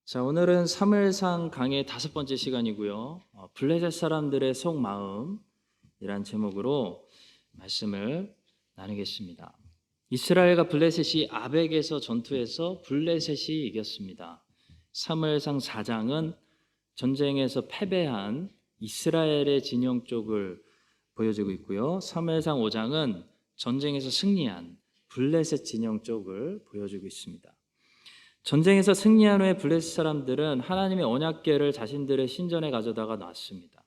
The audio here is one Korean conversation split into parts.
자, 오늘은 사무엘상 강의 5번째 시간이고요. 블레셋 사람들의 속마음이란 제목으로 말씀을 나누겠습니다. 이스라엘과 블레셋이 아벡에서 전투해서 블레셋이 이겼습니다. 사무엘상 4장은 전쟁에서 패배한 이스라엘의 진영 쪽을 보여주고 있고요. 사무엘상 5장은 전쟁에서 승리한 블레셋 진영 쪽을 보여주고 있습니다. 전쟁에서 승리한 후에 블레셋 사람들은 하나님의 언약궤를 자신들의 신전에 가져다가 놨습니다.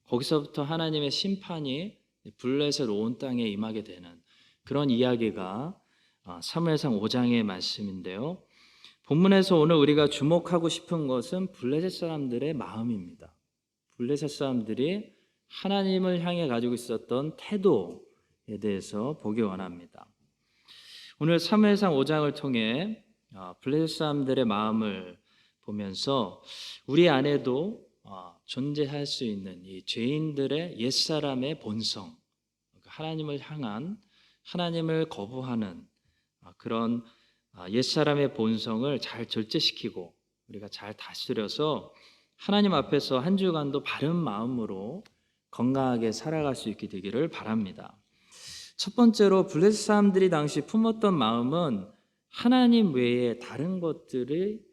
거기서부터 하나님의 심판이 블레셋 온 땅에 임하게 되는 그런 이야기가 사무엘상 5장의 말씀인데요. 본문에서 오늘 우리가 주목하고 싶은 것은 블레셋 사람들의 마음입니다. 블레셋 사람들이 하나님을 향해 가지고 있었던 태도에 대해서 보기 원합니다. 오늘 사무엘상 5장을 통해 블레셋 사람들의 마음을 보면서 우리 안에도 존재할 수 있는 이 죄인들의 옛사람의 본성, 하나님을 향한, 하나님을 거부하는 그런 옛사람의 본성을 잘 절제시키고 우리가 잘 다스려서 하나님 앞에서 한 주간도 바른 마음으로 건강하게 살아갈 수 있게 되기를 바랍니다. 첫 번째로 블레셋 사람들이 당시 품었던 마음은 하나님 외에 다른 것들이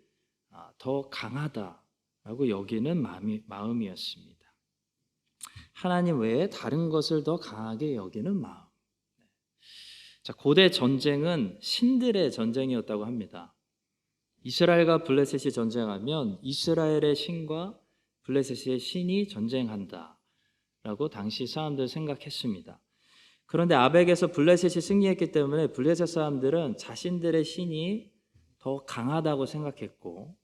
더 강하다라고 여기는 마음이었습니다. 하나님 외에 다른 것을 더 강하게 여기는 마음. 자, 고대 전쟁은 신들의 전쟁이었다고 합니다. 이스라엘과 블레셋이 전쟁하면 이스라엘의 신과 블레셋의 신이 전쟁한다라고 당시 사람들 생각했습니다. 그런데 아벡에서 블레셋이 승리했기 때문에 블레셋 사람들은 자신들의 신이 더 강하다고 생각했고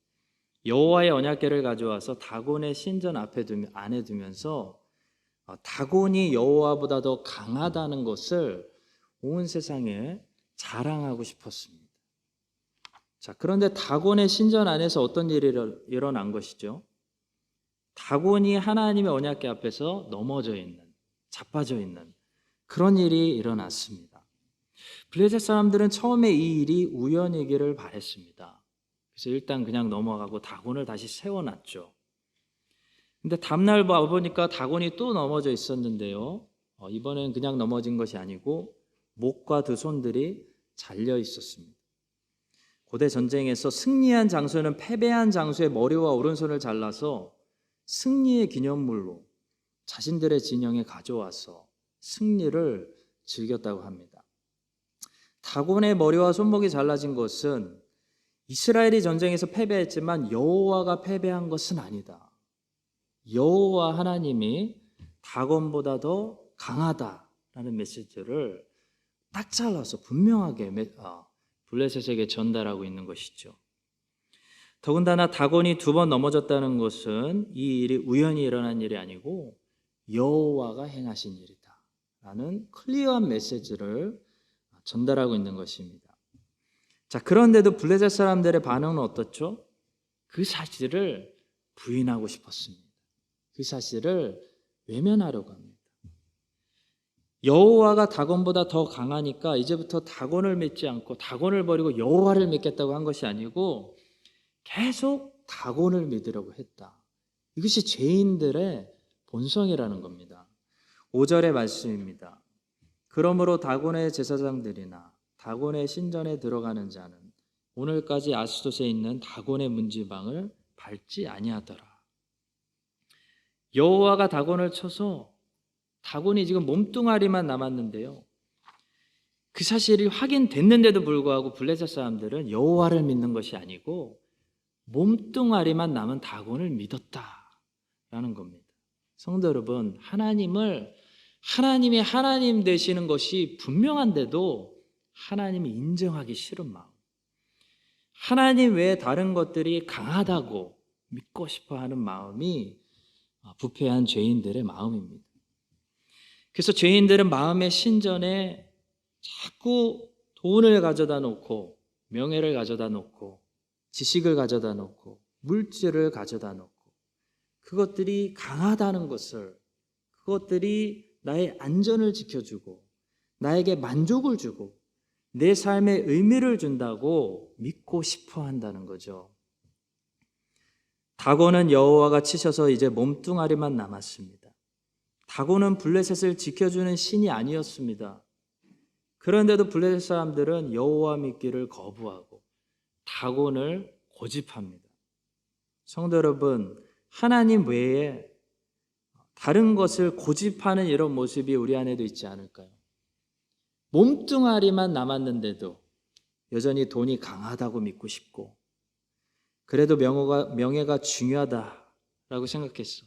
여호와의 언약궤를 가져와서 다곤의 신전 안에 두면서 다곤이 여호와보다 더 강하다는 것을 온 세상에 자랑하고 싶었습니다. 자, 그런데 다곤의 신전 안에서 어떤 일이 일어난 것이죠? 다곤이 하나님의 언약궤 앞에서 넘어져 있는, 자빠져 있는 그런 일이 일어났습니다. 블레셋 사람들은 처음에 이 일이 우연이기를 바랬습니다. 그래서 일단 그냥 넘어가고 다곤을 다시 세워놨죠. 근데 다음날 보니까 다곤이 또 넘어져 있었는데요. 이번엔 그냥 넘어진 것이 아니고 목과 두 손들이 잘려 있었습니다. 고대 전쟁에서 승리한 장수는 패배한 장수의 머리와 오른손을 잘라서 승리의 기념물로 자신들의 진영에 가져와서 승리를 즐겼다고 합니다. 다곤의 머리와 손목이 잘라진 것은 이스라엘이 전쟁에서 패배했지만 여호와가 패배한 것은 아니다. 여호와 하나님이 다곤보다 더 강하다라는 메시지를 딱 잘라서 분명하게 블레셋에게 전달하고 있는 것이죠. 더군다나 다곤이 2번 넘어졌다는 것은 이 일이 우연히 일어난 일이 아니고 여호와가 행하신 일이다 라는 클리어한 메시지를 전달하고 있는 것입니다. 자, 그런데도 블레셋 사람들의 반응은 어떻죠? 그 사실을 부인하고 싶었습니다. 그 사실을 외면하려고 합니다. 여호와가 다곤보다 더 강하니까 이제부터 다곤을 믿지 않고 다곤을 버리고 여호와를 믿겠다고 한 것이 아니고 계속 다곤을 믿으려고 했다. 이것이 죄인들의 본성이라는 겁니다. 5절의 말씀입니다. 그러므로 다곤의 제사장들이나 다곤의 신전에 들어가는 자는 오늘까지 아스돗에 있는 다곤의 문지방을 밟지 아니하더라. 여호와가 다곤을 쳐서 다곤이 지금 몸뚱아리만 남았는데요. 그 사실이 확인됐는데도 불구하고 블레셋 사람들은 여호와를 믿는 것이 아니고 몸뚱아리만 남은 다곤을 믿었다라는 겁니다. 성도 여러분, 하나님이 하나님 되시는 것이 분명한데도 하나님이 인정하기 싫은 마음, 하나님 외에 다른 것들이 강하다고 믿고 싶어하는 마음이 부패한 죄인들의 마음입니다. 그래서 죄인들은 마음의 신전에 자꾸 돈을 가져다 놓고 명예를 가져다 놓고 지식을 가져다 놓고 물질을 가져다 놓고 그것들이 강하다는 것을, 그것들이 나의 안전을 지켜주고 나에게 만족을 주고 내 삶에 의미를 준다고 믿고 싶어 한다는 거죠. 다곤은 여호와가 치셔서 이제 몸뚱아리만 남았습니다. 다곤은 블레셋을 지켜주는 신이 아니었습니다. 그런데도 블레셋 사람들은 여호와 믿기를 거부하고 다곤을 고집합니다. 성도 여러분, 하나님 외에 다른 것을 고집하는 이런 모습이 우리 안에도 있지 않을까요? 몸뚱아리만 남았는데도 여전히 돈이 강하다고 믿고 싶고, 그래도 명예가 중요하다라고 생각했어.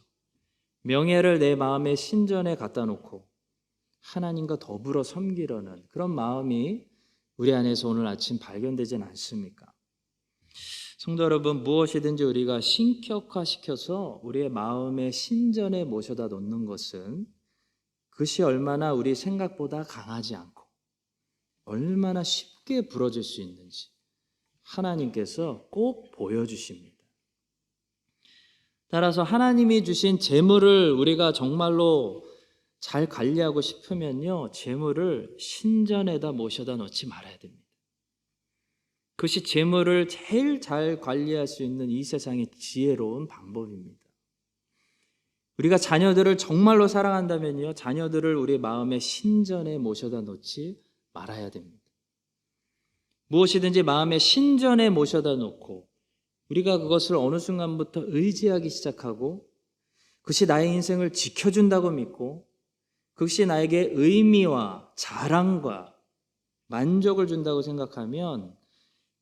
명예를 내 마음의 신전에 갖다 놓고 하나님과 더불어 섬기려는 그런 마음이 우리 안에서 오늘 아침 발견되진 않습니까? 성도 여러분, 무엇이든지 우리가 신격화시켜서 우리의 마음의 신전에 모셔다 놓는 것은 그것이 얼마나 우리 생각보다 강하지 않고 얼마나 쉽게 부러질 수 있는지 하나님께서 꼭 보여주십니다. 따라서 하나님이 주신 재물을 우리가 정말로 잘 관리하고 싶으면요, 재물을 신전에다 모셔다 놓지 말아야 됩니다. 그것이 재물을 제일 잘 관리할 수 있는 이 세상의 지혜로운 방법입니다. 우리가 자녀들을 정말로 사랑한다면요, 자녀들을 우리 마음의 신전에 모셔다 놓지 말아야 됩니다. 무엇이든지 마음의 신전에 모셔다 놓고 우리가 그것을 어느 순간부터 의지하기 시작하고 그것이 나의 인생을 지켜준다고 믿고 그것이 나에게 의미와 자랑과 만족을 준다고 생각하면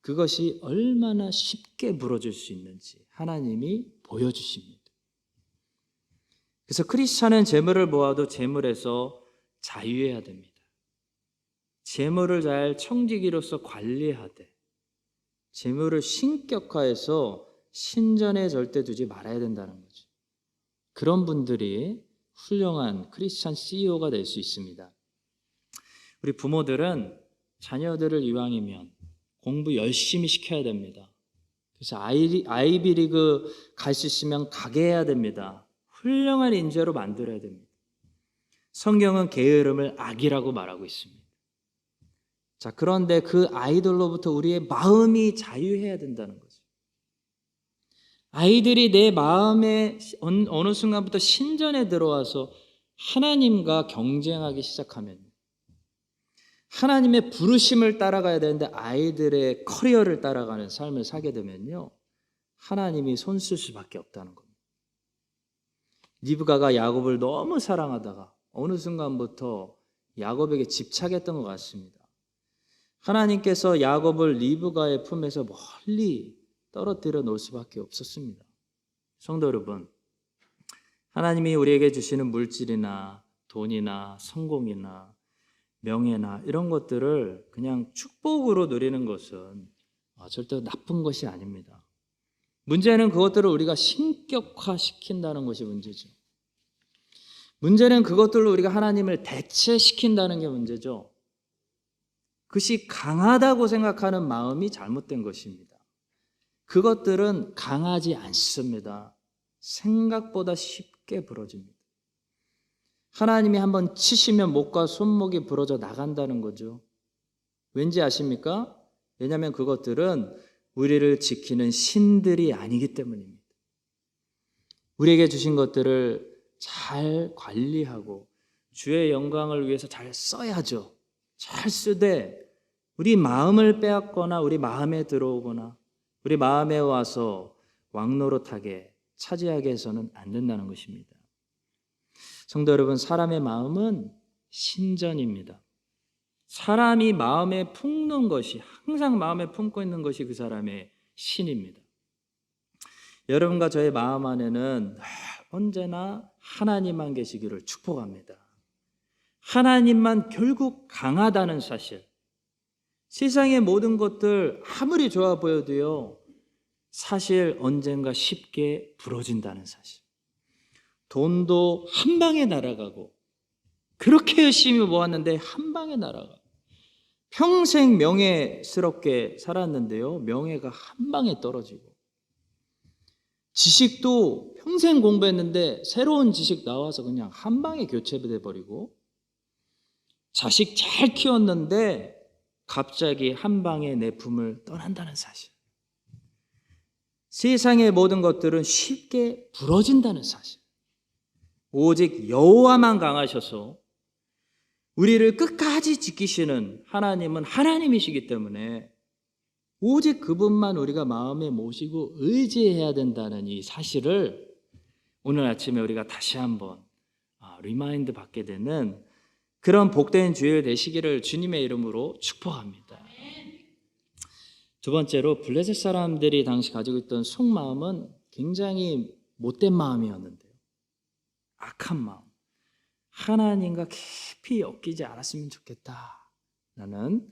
그것이 얼마나 쉽게 무너질 수 있는지 하나님이 보여주십니다. 그래서 크리스찬은 재물을 모아도 재물에서 자유해야 됩니다. 재물을 잘 청지기로서 관리하되 재물을 신격화해서 신전에 절대 두지 말아야 된다는 거죠. 그런 분들이 훌륭한 크리스찬 CEO가 될 수 있습니다. 우리 부모들은 자녀들을 이왕이면 공부 열심히 시켜야 됩니다. 그래서 아이비리그 갈 수 있으면 가게 해야 됩니다. 훌륭한 인재로 만들어야 됩니다. 성경은 게으름을 악이라고 말하고 있습니다. 자, 그런데 그 아이들로부터 우리의 마음이 자유해야 된다는 거죠. 아이들이 내 마음에 어느 순간부터 신전에 들어와서 하나님과 경쟁하기 시작하면 하나님의 부르심을 따라가야 되는데 아이들의 커리어를 따라가는 삶을 살게 되면요, 하나님이 손쓸 수밖에 없다는 겁니다. 리브가가 야곱을 너무 사랑하다가 어느 순간부터 야곱에게 집착했던 것 같습니다. 하나님께서 야곱을 리브가의 품에서 멀리 떨어뜨려 놓을 수밖에 없었습니다. 성도 여러분, 하나님이 우리에게 주시는 물질이나 돈이나 성공이나 명예나 이런 것들을 그냥 축복으로 누리는 것은 절대 나쁜 것이 아닙니다. 문제는 그것들을 우리가 신격화시킨다는 것이 문제죠. 문제는 그것들로 우리가 하나님을 대체시킨다는 게 문제죠. 그것이 강하다고 생각하는 마음이 잘못된 것입니다. 그것들은 강하지 않습니다. 생각보다 쉽게 부러집니다. 하나님이 한번 치시면 목과 손목이 부러져 나간다는 거죠. 왠지 아십니까? 왜냐하면 그것들은 우리를 지키는 신들이 아니기 때문입니다. 우리에게 주신 것들을 잘 관리하고 주의 영광을 위해서 잘 써야죠. 잘 쓰되 우리 마음을 빼앗거나 우리 마음에 들어오거나 우리 마음에 와서 왕노릇하게 차지하게 해서는 안 된다는 것입니다. 성도 여러분, 사람의 마음은 신전입니다. 사람이 마음에 품는 것이, 항상 마음에 품고 있는 것이 그 사람의 신입니다. 여러분과 저의 마음 안에는 언제나 하나님만 계시기를 축복합니다. 하나님만 결국 강하다는 사실. 세상의 모든 것들 아무리 좋아 보여도요, 사실 언젠가 쉽게 부러진다는 사실. 돈도 한 방에 날아가고 그렇게 열심히 모았는데 한 방에 날아가고 평생 명예스럽게 살았는데요, 명예가 한 방에 떨어지고 지식도 평생 공부했는데 새로운 지식 나와서 그냥 한 방에 교체돼 버리고 자식 잘 키웠는데 갑자기 한 방에 내 품을 떠난다는 사실. 세상의 모든 것들은 쉽게 부러진다는 사실. 오직 여호와만 강하셔서 우리를 끝까지 지키시는 하나님은 하나님이시기 때문에 오직 그분만 우리가 마음에 모시고 의지해야 된다는 이 사실을 오늘 아침에 우리가 다시 한번 리마인드 받게 되는 그런 복된 주일 되시기를 주님의 이름으로 축복합니다. 두 번째로 블레셋 사람들이 당시 가지고 있던 속마음은 굉장히 못된 마음이었는데요. 악한 마음. 하나님과 깊이 엮이지 않았으면 좋겠다라는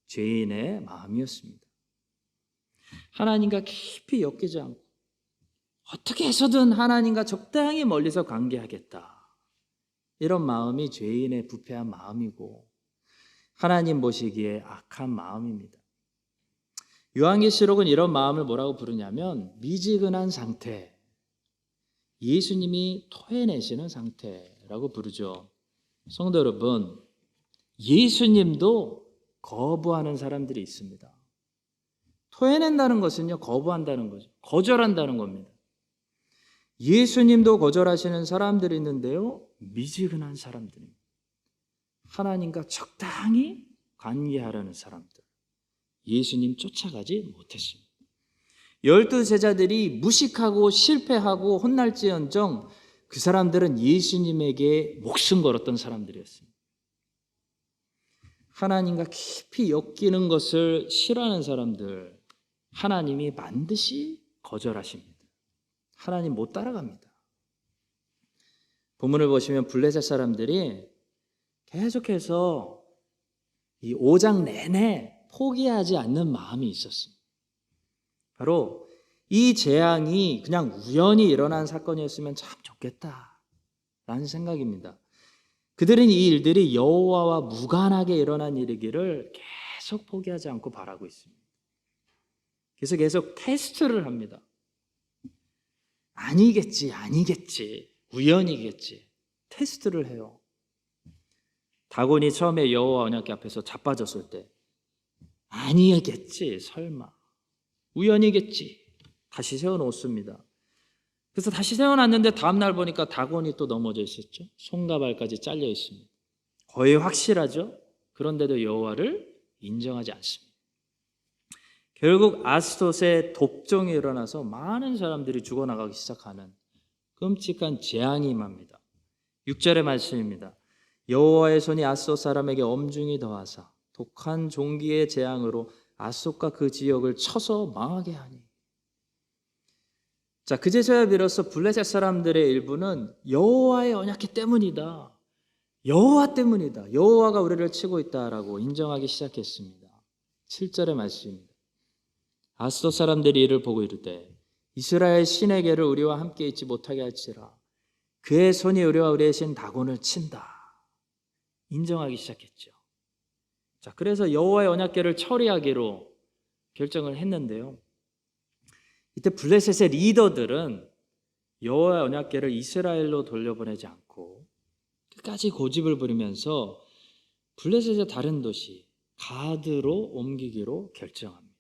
죄인의 마음이었습니다. 하나님과 깊이 엮이지 않고 어떻게 해서든 하나님과 적당히 멀리서 관계하겠다. 이런 마음이 죄인의 부패한 마음이고 하나님 보시기에 악한 마음입니다. 요한계시록은 이런 마음을 뭐라고 부르냐면 미지근한 상태, 예수님이 토해내시는 상태라고 부르죠. 성도 여러분, 예수님도 거부하는 사람들이 있습니다. 토해낸다는 것은요, 거부한다는 거죠. 거절한다는 겁니다. 예수님도 거절하시는 사람들이 있는데요, 미지근한 사람들입니다. 하나님과 적당히 관계하려는 사람들. 예수님 쫓아가지 못했습니다. 12 제자들이 무식하고 실패하고 혼날지언정 그 사람들은 예수님에게 목숨 걸었던 사람들이었습니다. 하나님과 깊이 엮이는 것을 싫어하는 사람들, 하나님이 반드시 거절하십니다. 하나님 못 따라갑니다. 본문을 보시면 블레셋 사람들이 계속해서 이 5장 내내 포기하지 않는 마음이 있었습니다. 바로 이 재앙이 그냥 우연히 일어난 사건이었으면 참 좋겠다라는 생각입니다. 그들은 이 일들이 여호와와 무관하게 일어난 일이기를 계속 포기하지 않고 바라고 있습니다. 그래서 계속 테스트를 합니다. 아니겠지, 우연이겠지. 테스트를 해요. 다곤이 처음에 여호와 언약궤 앞에서 자빠졌을 때 아니겠지, 설마. 우연이겠지. 다시 세워놓습니다. 그래서 다시 세워놨는데 다음날 보니까 다곤이 또 넘어져 있었죠. 손과 발까지 잘려 있습니다. 거의 확실하죠. 그런데도 여호와를 인정하지 않습니다. 결국 아스돗의 독종이 일어나서 많은 사람들이 죽어나가기 시작하는 끔찍한 재앙이 임합니다. 6절의 말씀입니다. 여호와의 손이 아스돗 사람에게 엄중히 더하사 독한 종기의 재앙으로 아스돗과 그 지역을 쳐서 망하게 하니. 자, 그제서야 비로소 블레셋 사람들의 일부는 여호와의 언약궤 때문이다. 여호와 때문이다. 여호와가 우리를 치고 있다라고 인정하기 시작했습니다. 7절의 말씀입니다. 아스돗 사람들이 이를 보고 이르되 이스라엘 신의 궤를 우리와 함께 있지 못하게 할지라 그의 손이 우리와 우리의 신 다곤을 친다. 인정하기 시작했죠. 자, 그래서 여호와의 언약궤를 처리하기로 결정을 했는데요. 이때 블레셋의 리더들은 여호와의 언약궤를 이스라엘로 돌려보내지 않고 끝까지 고집을 부리면서 블레셋의 다른 도시 가드로 옮기기로 결정합니다.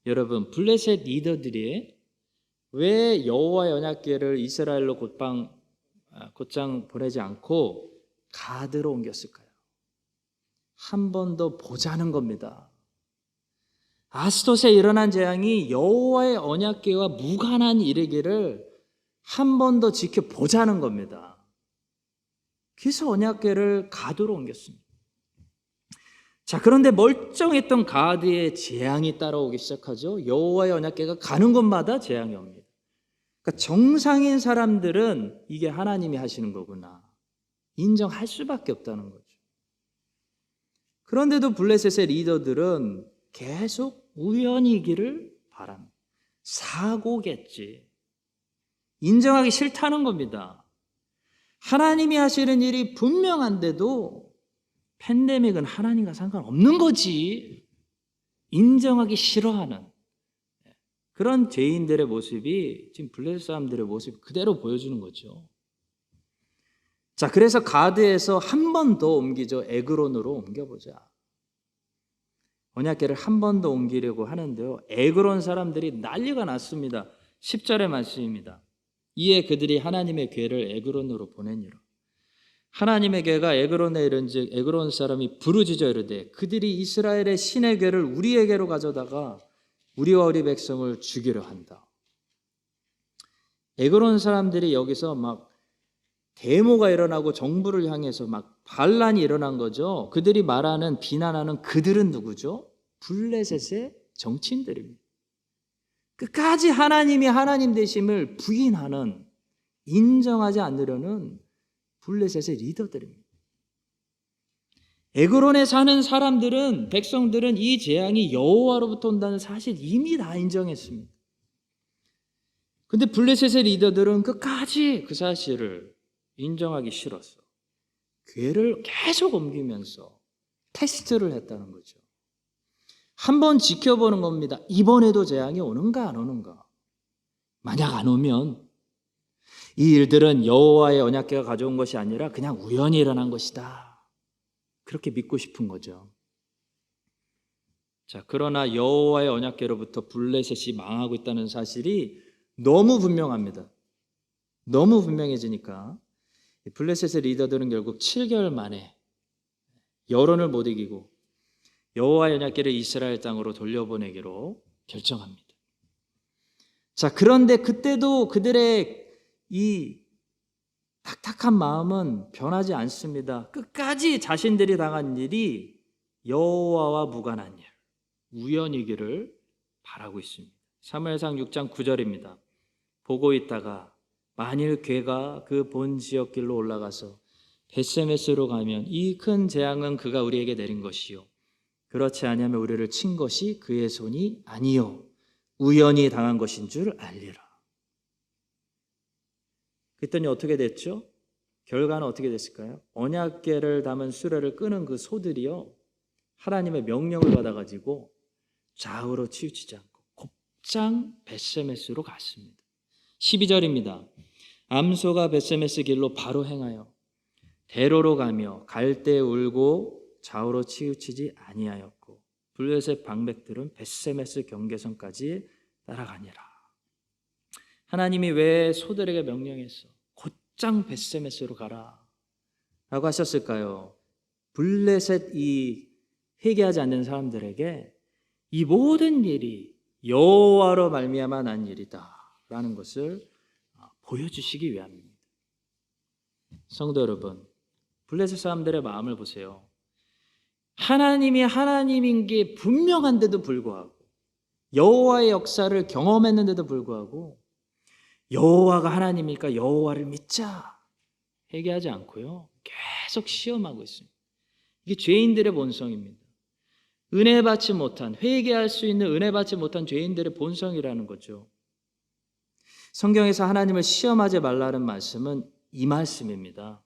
여러분, 블레셋 리더들이 왜 여호와의 언약궤를 이스라엘로 곧장 보내지 않고 가드로 옮겼을까요? 한 번 더 보자는 겁니다. 아스돗에 일어난 재앙이 여호와의 언약궤와 무관한 일이기를 한 번 더 지켜보자는 겁니다. 그래서 언약궤를 가드로 옮겼습니다. 자, 그런데 멀쩡했던 가드에 재앙이 따라오기 시작하죠. 여호와의 언약궤가 가는 곳마다 재앙이 옵니다. 그러니까 정상인 사람들은 이게 하나님이 하시는 거구나 인정할 수밖에 없다는 거죠. 그런데도 블레셋의 리더들은 계속 우연이기를 바랍니다. 사고겠지. 인정하기 싫다는 겁니다. 하나님이 하시는 일이 분명한데도 팬데믹은 하나님과 상관없는 거지. 인정하기 싫어하는 그런 죄인들의 모습이 지금 블레셋 사람들의 모습 그대로 보여주는 거죠. 자, 그래서 가드에서 한 번 더 옮기죠. 에그론으로 옮겨보자. 언약궤를 한 번 더 옮기려고 하는데요. 에그론 사람들이 난리가 났습니다. 10절의 말씀입니다. 이에 그들이 하나님의 궤를 에그론으로 보내니라. 하나님의 궤가 에그론에 이른즉 에그론 사람이 부르짖어 이르되 그들이 이스라엘의 신의 궤를 우리에게로 가져다가 우리와 우리 백성을 죽이려 한다. 에그론 사람들이 여기서 막 데모가 일어나고 정부를 향해서 막 반란이 일어난 거죠. 그들이 말하는 비난하는 그들은 누구죠? 블레셋의 정치인들입니다. 끝까지 하나님이 하나님 되심을 부인하는, 인정하지 않으려는 블레셋의 리더들입니다. 에그론에 사는 사람들은, 백성들은 이 재앙이 여호와로부터 온다는 사실 이미 다 인정했습니다. 근데 블레셋의 리더들은 끝까지 그 사실을 인정하기 싫었어. 궤를 계속 옮기면서 테스트를 했다는 거죠. 한번 지켜보는 겁니다. 이번에도 재앙이 오는가 안 오는가. 만약 안 오면 이 일들은 여호와의 언약궤가 가져온 것이 아니라 그냥 우연히 일어난 것이다. 그렇게 믿고 싶은 거죠. 자, 그러나 여호와의 언약궤로부터 블레셋이 망하고 있다는 사실이 너무 분명합니다. 너무 분명해지니까 블레셋의 리더들은 결국 7개월 만에 여론을 못 이기고 여호와의 언약궤를 이스라엘 땅으로 돌려보내기로 결정합니다. 자, 그런데 그때도 그들의 이 딱딱한 마음은 변하지 않습니다. 끝까지 자신들이 당한 일이 여호와와 무관한 일, 우연이기를 바라고 있습니다. 사무엘상 6장 9절입니다. 보고 있다가 만일 궤가 그 본 지역길로 올라가서 벳세메스로 가면 이 큰 재앙은 그가 우리에게 내린 것이요 그렇지 아니하면 우리를 친 것이 그의 손이 아니요 우연히 당한 것인 줄 알리라. 그랬더니 어떻게 됐죠? 결과는 어떻게 됐을까요? 언약궤를 담은 수레를 끄는 그 소들이요 하나님의 명령을 받아가지고 좌우로 치우치지 않고 곧장 벳세메스로 갔습니다. 12절입니다. 암소가 벳세메스 길로 바로 행하여 대로로 가며 갈대 울고 좌우로 치우치지 아니하였고 블레셋 방백들은 벳세메스 경계선까지 따라가니라. 하나님이 왜 소들에게 명령했어? 곧장 벳세메스로 가라 라고 하셨을까요? 블레셋 이 회개하지 않는 사람들에게 이 모든 일이 여호와로 말미암아 난 일이다 라는 것을 보여주시기 위함입니다. 성도 여러분, 블레셋 사람들의 마음을 보세요. 하나님이 하나님인 게 분명한데도 불구하고 여호와의 역사를 경험했는데도 불구하고 여호와가 하나님이니까 여호와를 믿자 회개하지 않고요 계속 시험하고 있습니다. 이게 죄인들의 본성입니다. 은혜 받지 못한, 회개할 수 있는 은혜 받지 못한 죄인들의 본성이라는 거죠. 성경에서 하나님을 시험하지 말라는 말씀은 이 말씀입니다.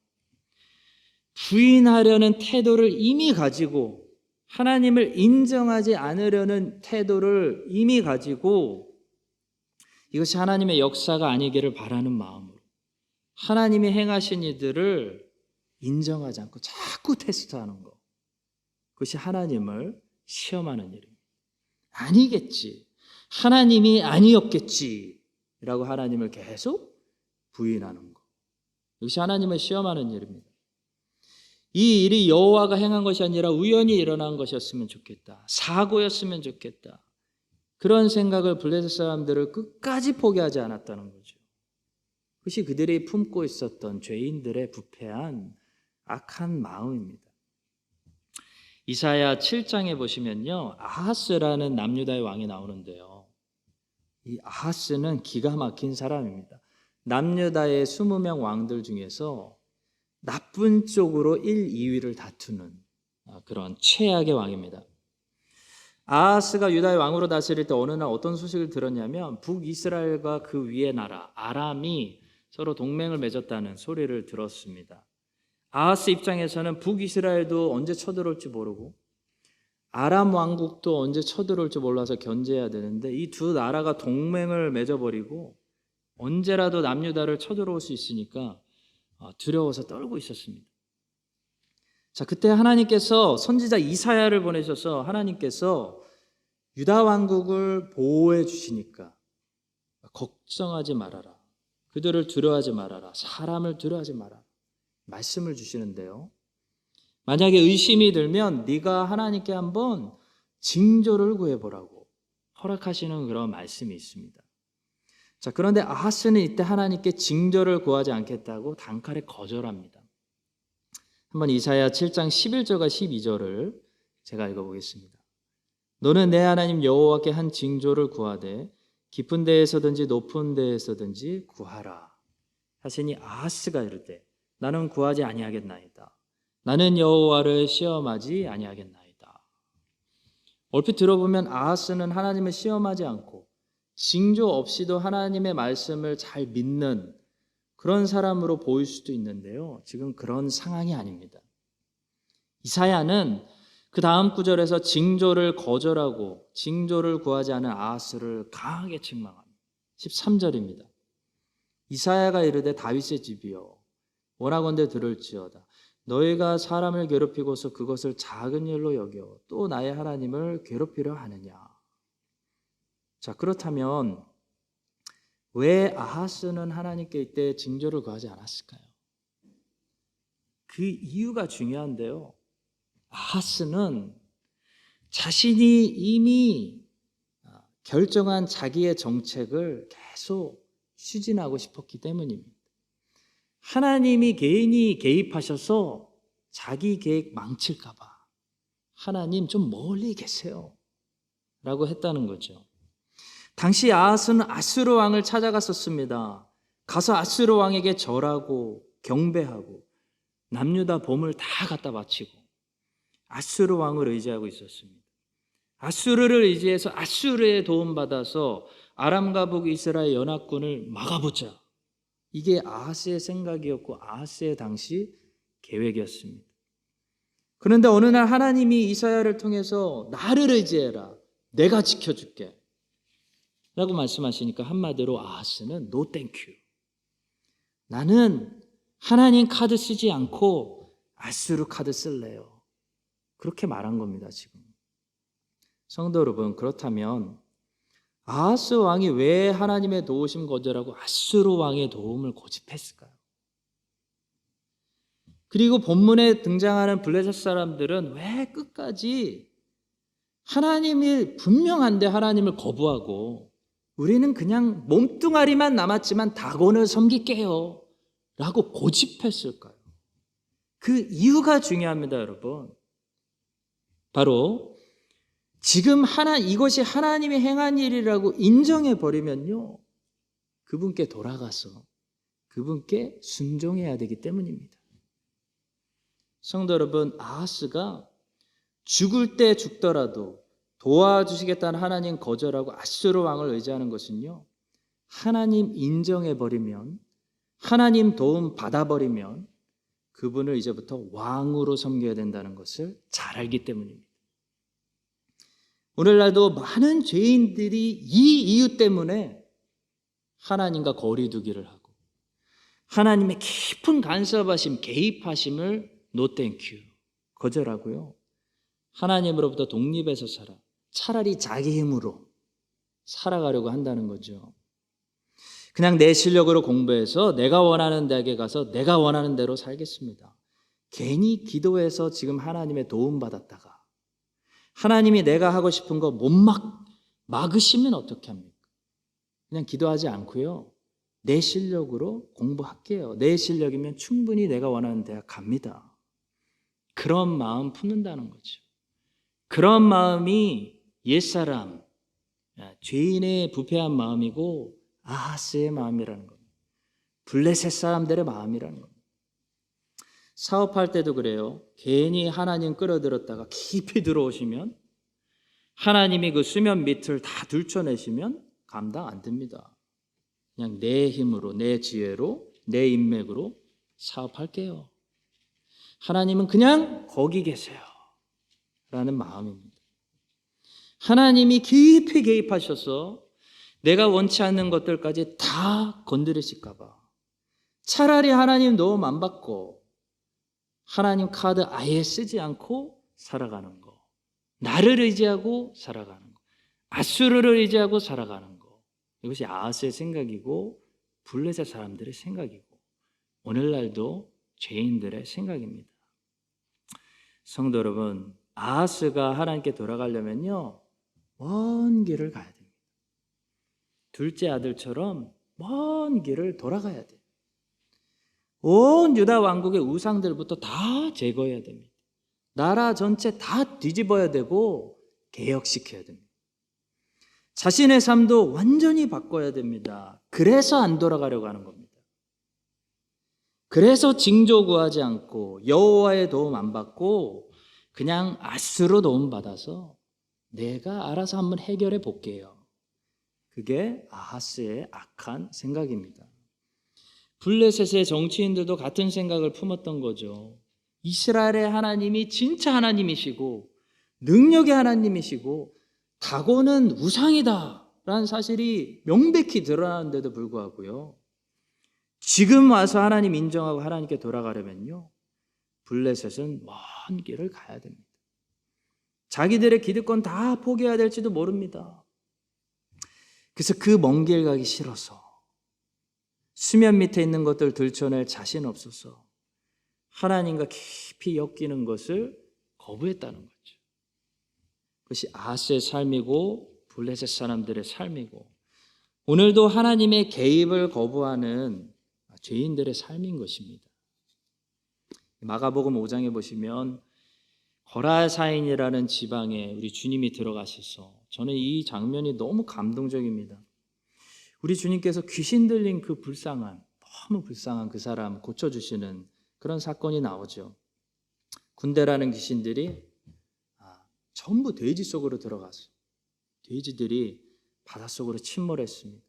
부인하려는 태도를 이미 가지고 하나님을 인정하지 않으려는 태도를 이미 가지고 이것이 하나님의 역사가 아니기를 바라는 마음으로 하나님이 행하신 이들을 인정하지 않고 자꾸 테스트하는 것, 그것이 하나님을 시험하는 일입니다. 아니겠지, 하나님이 아니었겠지 라고 하나님을 계속 부인하는 것, 이것이 하나님을 시험하는 일입니다. 이 일이 여호와가 행한 것이 아니라 우연히 일어난 것이었으면 좋겠다, 사고였으면 좋겠다, 그런 생각을 블레셋 사람들을 끝까지 포기하지 않았다는 거죠. 그것이 그들이 품고 있었던 죄인들의 부패한 악한 마음입니다. 이사야 7장에 보시면요 아하스라는 남유다의 왕이 나오는데요, 이 아하스는 기가 막힌 사람입니다. 남유다의 20명 왕들 중에서 나쁜 쪽으로 1, 2위를 다투는 그런 최악의 왕입니다. 아하스가 유다의 왕으로 다스릴 때 어느 날 어떤 소식을 들었냐면 북이스라엘과 그 위의 나라 아람이 서로 동맹을 맺었다는 소리를 들었습니다. 아하스 입장에서는 북이스라엘도 언제 쳐들어올지 모르고 아람 왕국도 언제 쳐들어올지 몰라서 견제해야 되는데 이 두 나라가 동맹을 맺어버리고 언제라도 남유다를 쳐들어올 수 있으니까 두려워서 떨고 있었습니다. 자, 그때 하나님께서 선지자 이사야를 보내셔서 하나님께서 유다 왕국을 보호해 주시니까 걱정하지 말아라. 그들을 두려워하지 말아라. 사람을 두려워하지 말아라. 말씀을 주시는데요. 만약에 의심이 들면 네가 하나님께 한번 징조를 구해보라고 허락하시는 그런 말씀이 있습니다. 자, 그런데 아하스는 이때 하나님께 징조를 구하지 않겠다고 단칼에 거절합니다. 한번 이사야 7장 11절과 12절을 제가 읽어보겠습니다. 너는 내 하나님 여호와께 한 징조를 구하되 깊은 데에서든지 높은 데에서든지 구하라 하시니 아하스가 이르되 나는 구하지 아니하겠나이다. 나는 여호와를 시험하지 아니하겠나이다. 얼핏 들어보면 아하스는 하나님을 시험하지 않고 징조 없이도 하나님의 말씀을 잘 믿는 그런 사람으로 보일 수도 있는데요. 지금 그런 상황이 아닙니다. 이사야는 그 다음 구절에서 징조를 거절하고 징조를 구하지 않은 아하스를 강하게 책망합니다. 13절입니다. 이사야가 이르되 다윗의 집이여 원하건대 들을지어다. 너희가 사람을 괴롭히고서 그것을 작은 일로 여겨 또 나의 하나님을 괴롭히려 하느냐. 자, 그렇다면 왜 아하스는 하나님께 이때 징조를 구하지 않았을까요? 그 이유가 중요한데요. 아하스는 자신이 이미 결정한 자기의 정책을 계속 추진하고 싶었기 때문입니다. 하나님이 괜히 개입하셔서 자기 계획 망칠까 봐 하나님 좀 멀리 계세요 라고 했다는 거죠. 당시 아하스는 아수르 왕을 찾아갔었습니다. 가서 아수르 왕에게 절하고 경배하고 남유다 보물 다 갖다 바치고 아수르 왕을 의지하고 있었습니다. 아수르를 의지해서 아수르의 도움받아서 아람과 북이스라엘 연합군을 막아보자. 이게 아하스의 생각이었고 아하스의 당시 계획이었습니다. 그런데 어느 날 하나님이 이사야를 통해서 나를 의지해라. 내가 지켜줄게. 라고 말씀하시니까 한마디로 아하스는 no thank you. 나는 하나님 카드 쓰지 않고 아수르 카드 쓸래요. 그렇게 말한 겁니다, 지금. 성도 여러분, 그렇다면 아하스 왕이 왜 하나님의 도우심 거절하고 아수르 왕의 도움을 고집했을까요? 그리고 본문에 등장하는 블레셋 사람들은 왜 끝까지 하나님이 분명한데 하나님을 거부하고 우리는 그냥 몸뚱아리만 남았지만 다곤을 섬길게요 라고 고집했을까요? 그 이유가 중요합니다, 여러분. 바로 지금 이것이 하나님이 행한 일이라고 인정해 버리면요, 그분께 돌아가서 그분께 순종해야 되기 때문입니다. 성도 여러분, 아하스가 죽을 때 죽더라도 도와주시겠다는 하나님 거절하고 아수르 왕을 의지하는 것은요, 하나님 인정해 버리면, 하나님 도움 받아 버리면 그분을 이제부터 왕으로 섬겨야 된다는 것을 잘 알기 때문입니다. 오늘날도 많은 죄인들이 이 이유 때문에 하나님과 거리 두기를 하고 하나님의 깊은 간섭하심, 개입하심을 no thank you, 거절하고요, 하나님으로부터 독립해서 살아 차라리 자기 힘으로 살아가려고 한다는 거죠. 그냥 내 실력으로 공부해서 내가 원하는 대학에 가서 내가 원하는 대로 살겠습니다. 괜히 기도해서 지금 하나님의 도움 받았다가 하나님이 내가 하고 싶은 거 못 막으시면 어떻게 합니까? 그냥 기도하지 않고요, 내 실력으로 공부할게요. 내 실력이면 충분히 내가 원하는 대학 갑니다. 그런 마음 품는다는 거죠. 그런 마음이 옛사람, 죄인의 부패한 마음이고 아하스의 마음이라는 겁니다. 블레셋 사람들의 마음이라는 겁니다. 사업할 때도 그래요. 괜히 하나님 끌어들였다가 깊이 들어오시면 하나님이 그 수면 밑을 다 들춰내시면 감당 안 됩니다. 그냥 내 힘으로, 내 지혜로, 내 인맥으로 사업할게요. 하나님은 그냥 거기 계세요 라는 마음입니다. 하나님이 깊이 개입하셔서 내가 원치 않는 것들까지 다 건드리실까 봐 차라리 하나님 도움 안 받고 하나님 카드 아예 쓰지 않고 살아가는 거, 나를 의지하고 살아가는 거, 아수르를 의지하고 살아가는 거, 이것이 아하스의 생각이고 블레셋 사람들의 생각이고 오늘날도 죄인들의 생각입니다. 성도 여러분, 아하스가 하나님께 돌아가려면요 먼 길을 가야 됩니다. 둘째 아들처럼 먼 길을 돌아가야 돼요. 온 유다 왕국의 우상들부터 다 제거해야 됩니다. 나라 전체 다 뒤집어야 되고 개혁시켜야 됩니다. 자신의 삶도 완전히 바꿔야 됩니다. 그래서 안 돌아가려고 하는 겁니다. 그래서 징조 구하지 않고 여호와의 도움 안 받고 그냥 아수르 도움 받아서 내가 알아서 한번 해결해 볼게요. 그게 아하스의 악한 생각입니다. 블레셋의 정치인들도 같은 생각을 품었던 거죠. 이스라엘의 하나님이 진짜 하나님이시고 능력의 하나님이시고 다곤은 우상이다 라는 사실이 명백히 드러나는데도 불구하고요, 지금 와서 하나님 인정하고 하나님께 돌아가려면요 블레셋은 먼 길을 가야 됩니다. 자기들의 기득권 다 포기해야 될지도 모릅니다. 그래서 그 먼 길 가기 싫어서 수면 밑에 있는 것들 들춰낼 자신 없어서 하나님과 깊이 엮이는 것을 거부했다는 거죠. 그것이 아하스의 삶이고 블레셋 사람들의 삶이고 오늘도 하나님의 개입을 거부하는 죄인들의 삶인 것입니다. 마가복음 5장에 보시면 거라사인이라는 지방에 우리 주님이 들어가셔서 저는 이 장면이 너무 감동적입니다. 우리 주님께서 귀신 들린 그 너무 불쌍한 그 사람 고쳐주시는 그런 사건이 나오죠. 군대라는 귀신들이 전부 돼지 속으로 들어가서 돼지들이 바닷속으로 침몰했습니다.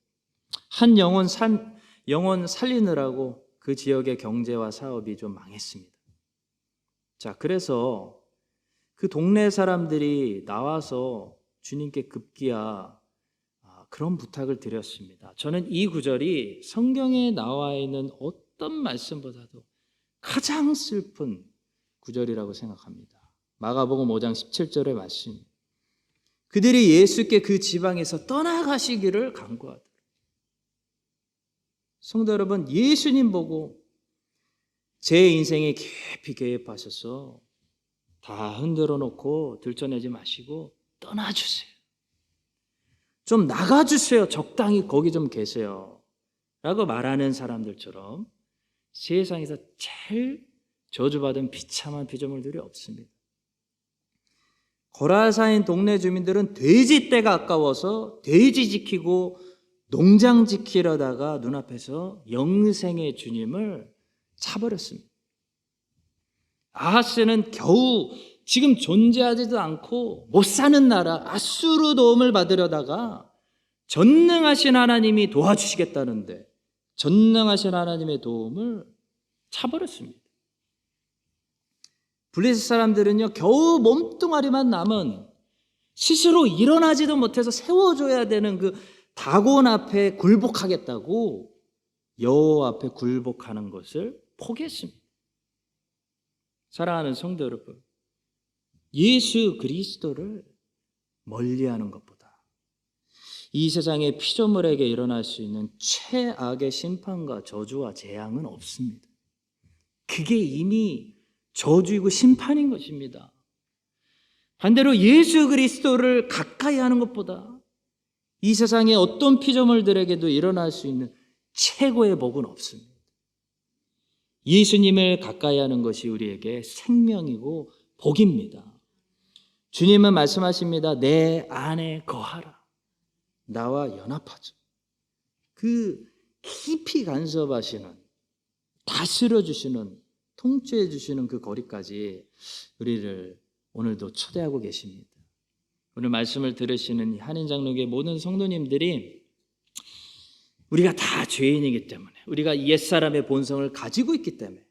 한 영혼 살리느라고 그 지역의 경제와 사업이 좀 망했습니다. 자, 그래서 그 동네 사람들이 나와서 주님께 급기야 그런 부탁을 드렸습니다. 저는 이 구절이 성경에 나와 있는 어떤 말씀보다도 가장 슬픈 구절이라고 생각합니다. 마가복음 5장 17절의 말씀. 그들이 예수께 그 지방에서 떠나가시기를 간구하더라. 성도 여러분, 예수님 보고 제 인생에 깊이 개입하셔서 다 흔들어 놓고 들춰내지 마시고 떠나주세요. 좀 나가주세요. 적당히 거기 좀 계세요. 라고 말하는 사람들처럼 세상에서 제일 저주받은 비참한 피조물들이 없습니다. 거라사인 동네 주민들은 돼지 떼가 아까워서 돼지 지키고 농장 지키려다가 눈앞에서 영생의 주님을 차버렸습니다. 아하스는 겨우 지금 존재하지도 않고 못 사는 나라 아수르 도움을 받으려다가 전능하신 하나님이 도와주시겠다는데 전능하신 하나님의 도움을 차버렸습니다. 블레셋 사람들은요 겨우 몸뚱아리만 남은 스스로 일어나지도 못해서 세워줘야 되는 그 다곤 앞에 굴복하겠다고 여호와 앞에 굴복하는 것을 포기했습니다. 사랑하는 성도 여러분, 예수 그리스도를 멀리하는 것보다 이 세상의 피조물에게 일어날 수 있는 최악의 심판과 저주와 재앙은 없습니다. 그게 이미 저주이고 심판인 것입니다. 반대로 예수 그리스도를 가까이 하는 것보다 이 세상의 어떤 피조물들에게도 일어날 수 있는 최고의 복은 없습니다. 예수님을 가까이 하는 것이 우리에게 생명이고 복입니다. 주님은 말씀하십니다. 내 안에 거하라. 나와 연합하자. 그 깊이 간섭하시는, 다스려 주시는, 통치해 주시는 그 거리까지 우리를 오늘도 초대하고 계십니다. 오늘 말씀을 들으시는 한인장로교회 모든 성도님들이 우리가 다 죄인이기 때문에, 우리가 옛사람의 본성을 가지고 있기 때문에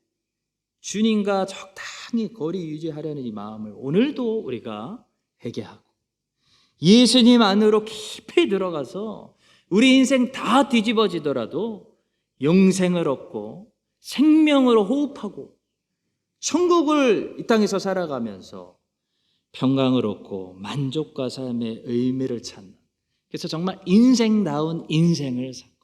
주님과 적당히 거리 유지하려는 이 마음을 오늘도 우리가 회개하고 예수님 안으로 깊이 들어가서 우리 인생 다 뒤집어지더라도 영생을 얻고 생명으로 호흡하고 천국을 이 땅에서 살아가면서 평강을 얻고 만족과 삶의 의미를 찾는, 그래서 정말 인생다운 인생을 살고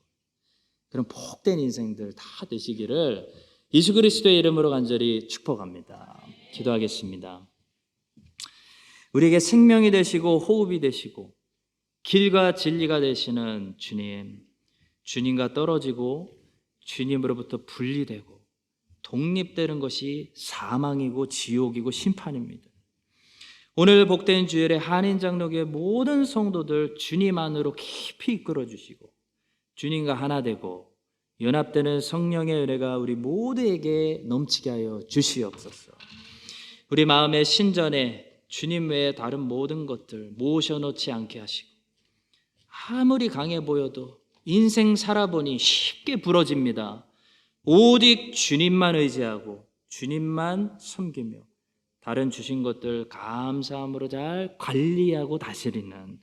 그런 복된 인생들 다 되시기를 예수 그리스도의 이름으로 간절히 축복합니다. 기도하겠습니다. 우리에게 생명이 되시고 호흡이 되시고 길과 진리가 되시는 주님, 주님과 떨어지고 주님으로부터 분리되고 독립되는 것이 사망이고 지옥이고 심판입니다. 오늘 복된 주일에 한인장로교회 모든 성도들 주님 안으로 깊이 이끌어 주시고 주님과 하나 되고 연합되는 성령의 은혜가 우리 모두에게 넘치게 하여 주시옵소서. 우리 마음의 신전에 주님 외에 다른 모든 것들 모셔놓지 않게 하시고, 아무리 강해 보여도 인생 살아보니 쉽게 부러집니다. 오직 주님만 의지하고 주님만 섬기며 다른 주신 것들 감사함으로 잘 관리하고 다스리는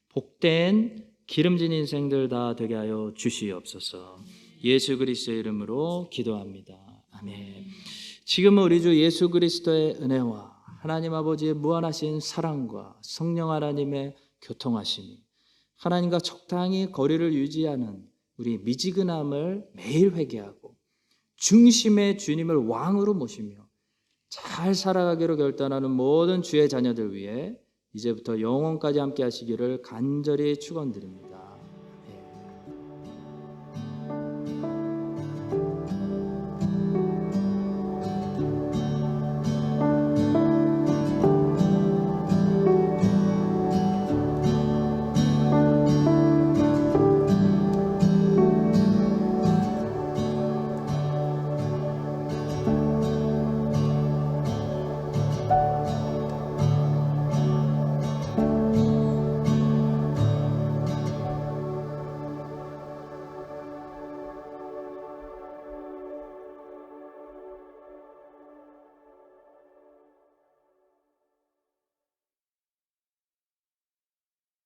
복된 기름진 인생들 다 되게 하여 주시옵소서. 예수 그리스도의 이름으로 기도합니다. 아멘. 지금은 우리 주 예수 그리스도의 은혜와 하나님 아버지의 무한하신 사랑과 성령 하나님의 교통하심이 하나님과 적당히 거리를 유지하는 우리 미지근함을 매일 회개하고 중심의 주님을 왕으로 모시며 잘 살아가기로 결단하는 모든 주의 자녀들 위해 이제부터 영원까지 함께 하시기를 간절히 축원드립니다.